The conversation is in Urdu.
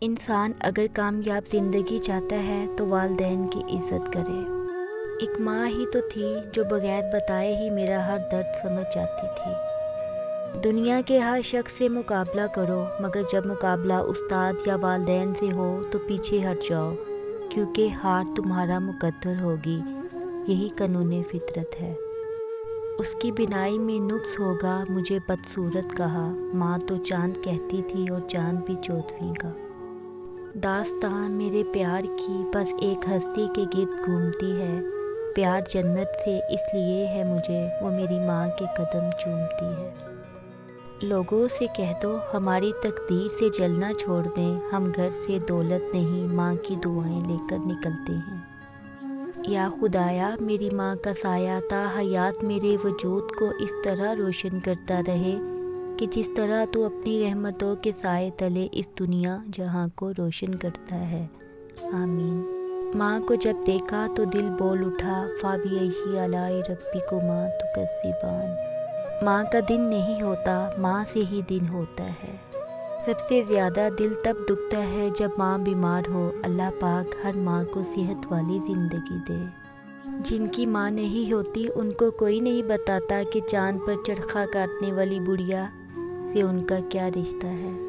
انسان اگر کامیاب زندگی چاہتا ہے تو والدین کی عزت کرے۔ ایک ماں ہی تو تھی جو بغیر بتائے ہی میرا ہر درد سمجھ جاتی تھی۔ دنیا کے ہر شخص سے مقابلہ کرو، مگر جب مقابلہ استاد یا والدین سے ہو تو پیچھے ہٹ جاؤ، کیونکہ ہار تمہارا مقدر ہوگی، یہی قانون فطرت ہے۔ اس کی بینائی میں نقص ہوگا، مجھے بدصورت کہا، ماں تو چاند کہتی تھی اور چاند بھی چودھویں کا۔ داستان میرے پیار کی بس ایک ہستی کے گرد گھومتی ہے، پیار جنت سے اس لیے ہے مجھے، وہ میری ماں کے قدم چومتی ہے۔ لوگوں سے کہہ دو ہماری تقدیر سے جلنا چھوڑ دیں، ہم گھر سے دولت نہیں ماں کی دعائیں لے کر نکلتے ہیں۔ یا خدایا میری ماں کا سایہ تا حیات میرے وجود کو اس طرح روشن کرتا رہے کہ جس طرح تو اپنی رحمتوں کے سائے تلے اس دنیا جہاں کو روشن کرتا ہے، آمین۔ ماں کو جب دیکھا تو دل بول اٹھا، فَبِأَيِّ آلَاءِ رَبِّكُمَا تُكَذِّبَانِ۔ ماں کا دن نہیں ہوتا، ماں سے ہی دن ہوتا ہے۔ سب سے زیادہ دل تب دکھتا ہے جب ماں بیمار ہو، اللہ پاک ہر ماں کو صحت والی زندگی دے۔ جن کی ماں نہیں ہوتی ان کو کوئی نہیں بتاتا کہ چاند پر چرخہ کاٹنے والی بڑھیا سے ان کا کیا رشتہ ہے۔